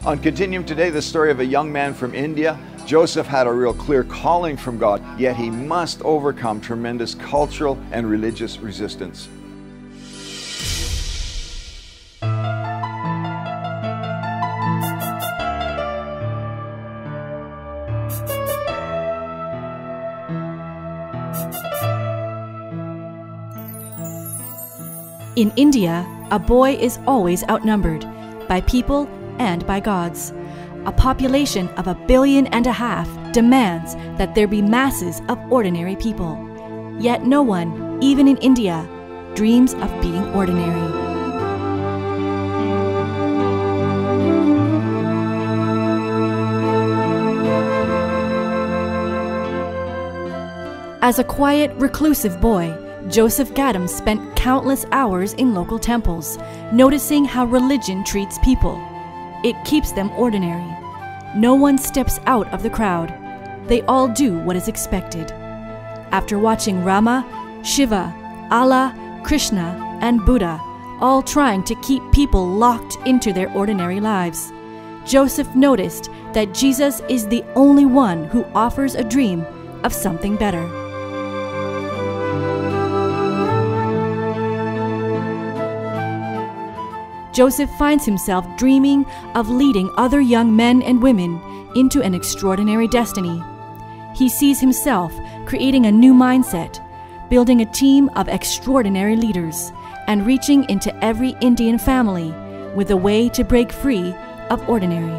On Continuum today, the story of a young man from India. Joseph had a real clear calling from God, yet he must overcome tremendous cultural and religious resistance. In India, a boy is always outnumbered by people and by gods. A population of 1.5 billion demands that there be masses of ordinary people. Yet no one, even in India, dreams of being ordinary. As a quiet, reclusive boy, Joseph Gaddam spent countless hours in local temples, noticing how religion treats people. It keeps them ordinary. No one steps out of the crowd. They all do what is expected. After watching Rama, Shiva, Allah, Krishna, and Buddha all trying to keep people locked into their ordinary lives, Joseph noticed that Jesus is the only one who offers a dream of something better. Joseph finds himself dreaming of leading other young men and women into an extraordinary destiny. He sees himself creating a new mindset, building a team of extraordinary leaders, and reaching into every Indian family with a way to break free of ordinary.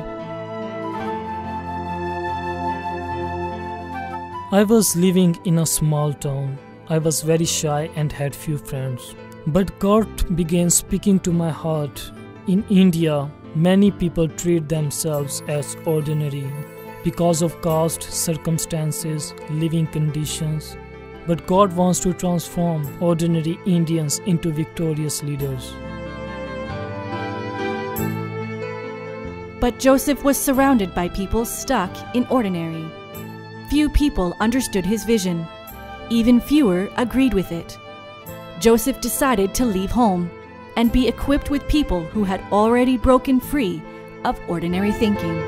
I was living in a small town. I was very shy and had few friends. But God began speaking to my heart. In India, many people treat themselves as ordinary because of caste, circumstances, living conditions. But God wants to transform ordinary Indians into victorious leaders. But Joseph was surrounded by people stuck in ordinary. Few people understood his vision. Even fewer agreed with it. Joseph decided to leave home and be equipped with people who had already broken free of ordinary thinking.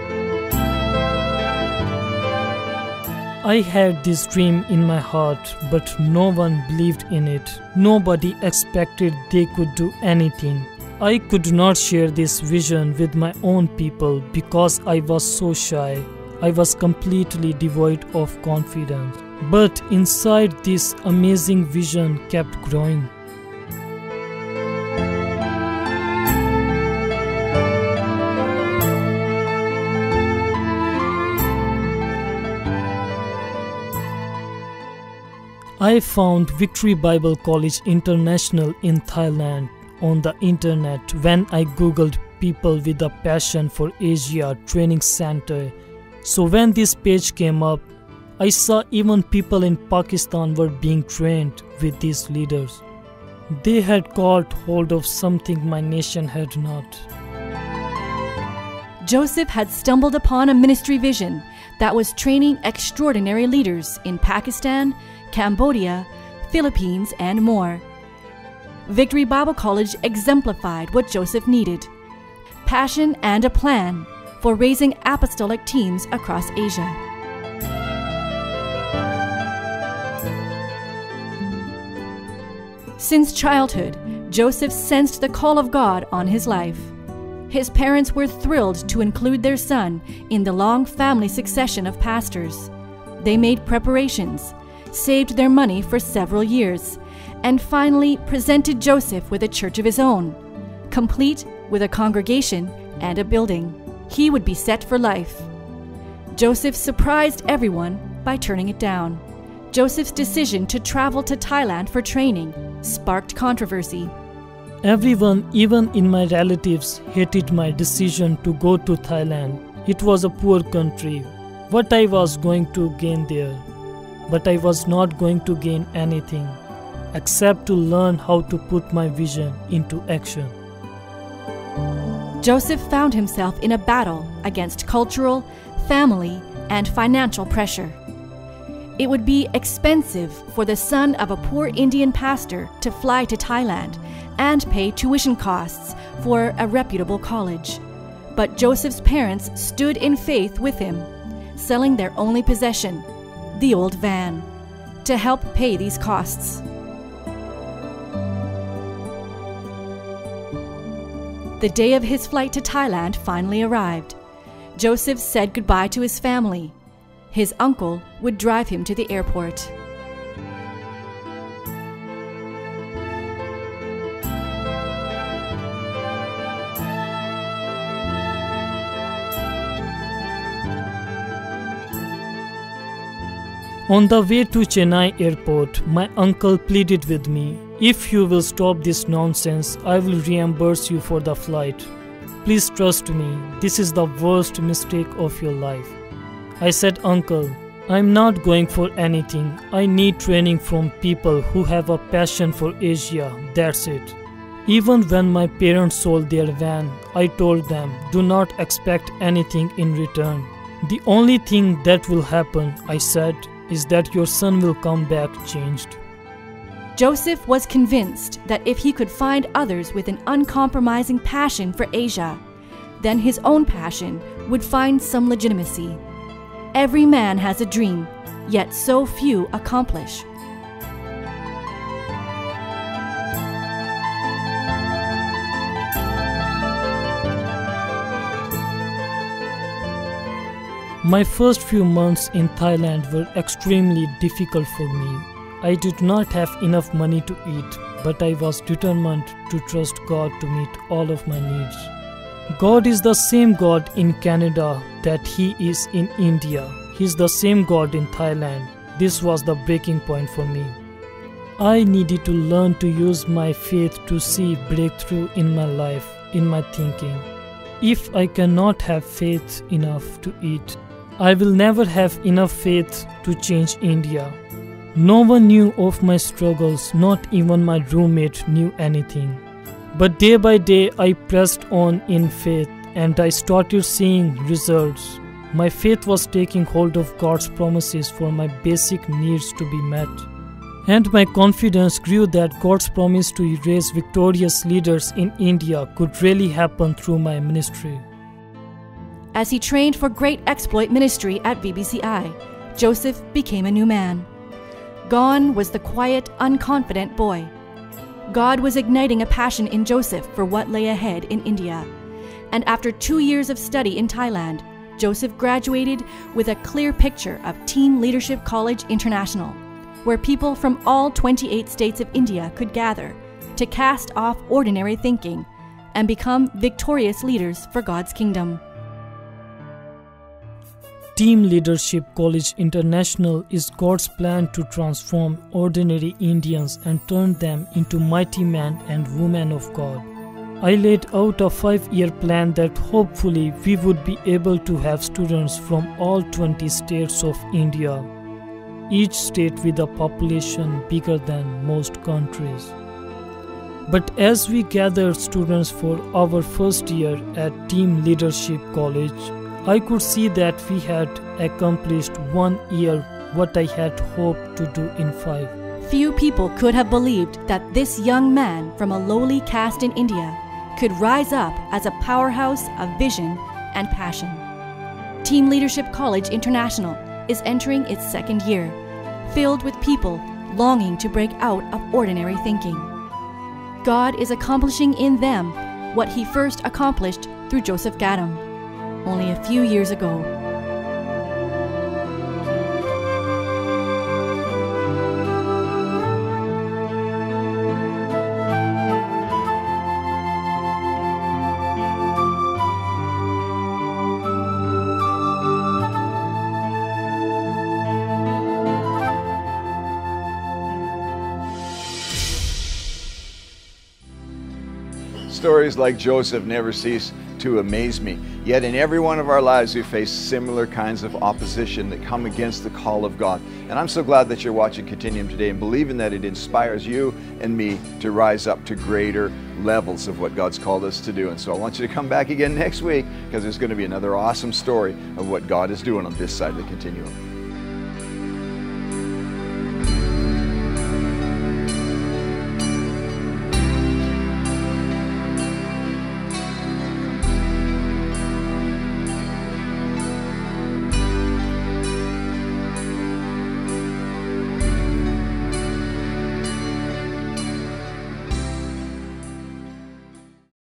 I had this dream in my heart, but no one believed in it. Nobody expected they could do anything. I could not share this vision with my own people because I was so shy. I was completely devoid of confidence. But inside, this amazing vision kept growing. I found Victory Bible College International in Thailand on the internet when I googled people with a passion for Asia Training Center. So when this page came up, I saw even people in Pakistan were being trained with these leaders. They had caught hold of something my nation had not. Joseph had stumbled upon a ministry vision that was training extraordinary leaders in Pakistan, Cambodia, Philippines, and more. Victory Bible College exemplified what Joseph needed: passion and a plan for raising apostolic teams across Asia. Since childhood, Joseph sensed the call of God on his life. His parents were thrilled to include their son in the long family succession of pastors. They made preparations, saved their money for several years, and finally presented Joseph with a church of his own, complete with a congregation and a building. He would be set for life. Joseph surprised everyone by turning it down. Joseph's decision to travel to Thailand for training sparked controversy. Everyone, even in my relatives, hated my decision to go to Thailand. It was a poor country. What I was going to gain there? But I was not going to gain anything except to learn how to put my vision into action. Joseph found himself in a battle against cultural, family, and financial pressure. It would be expensive for the son of a poor Indian pastor to fly to Thailand and pay tuition costs for a reputable college. But Joseph's parents stood in faith with him, selling their only possession, the old van, to help pay these costs. The day of his flight to Thailand finally arrived. Joseph said goodbye to his family. His uncle would drive him to the airport. On the way to Chennai airport, my uncle pleaded with me, "If you will stop this nonsense, I will reimburse you for the flight. Please trust me, this is the worst mistake of your life." I said, "Uncle, I'm not going for anything. I need training from people who have a passion for Asia, that's it." Even when my parents sold their van, I told them, "Do not expect anything in return. The only thing that will happen," I said, "is that your son will come back changed." Joseph was convinced that if he could find others with an uncompromising passion for Asia, then his own passion would find some legitimacy. Every man has a dream, yet so few accomplish. My first few months in Thailand were extremely difficult for me. I did not have enough money to eat, but I was determined to trust God to meet all of my needs. God is the same God in Canada that He is in India. He is the same God in Thailand. This was the breaking point for me. I needed to learn to use my faith to see breakthrough in my life, in my thinking. If I cannot have faith enough to eat, I will never have enough faith to change India. No one knew of my struggles, not even my roommate knew anything. But day by day I pressed on in faith and I started seeing results. My faith was taking hold of God's promises for my basic needs to be met. And my confidence grew that God's promise to raise victorious leaders in India could really happen through my ministry. As he trained for Great Exploit Ministry at VBCI, Joseph became a new man. Gone was the quiet, unconfident boy. God was igniting a passion in Joseph for what lay ahead in India. And after 2 years of study in Thailand, Joseph graduated with a clear picture of Team Leadership College International, where people from all 28 states of India could gather to cast off ordinary thinking and become victorious leaders for God's kingdom. Team Leadership College International is God's plan to transform ordinary Indians and turn them into mighty men and women of God. I laid out a 5-year plan that hopefully we would be able to have students from all 20 states of India, each state with a population bigger than most countries. But as we gathered students for our first year at Team Leadership College, I could see that we had accomplished 1 year what I had hoped to do in 5. Few people could have believed that this young man from a lowly caste in India could rise up as a powerhouse of vision and passion. Team Leadership College International is entering its 2nd year, filled with people longing to break out of ordinary thinking. God is accomplishing in them what He first accomplished through Joseph Gaddam only a few years ago. Stories like Joseph never cease to amaze me. Yet in every one of our lives we face similar kinds of opposition that come against the call of God. And I'm so glad that you're watching Continuum today and believing that it inspires you and me to rise up to greater levels of what God's called us to do. And so I want you to come back again next week because there's going to be another awesome story of what God is doing on this side of the Continuum.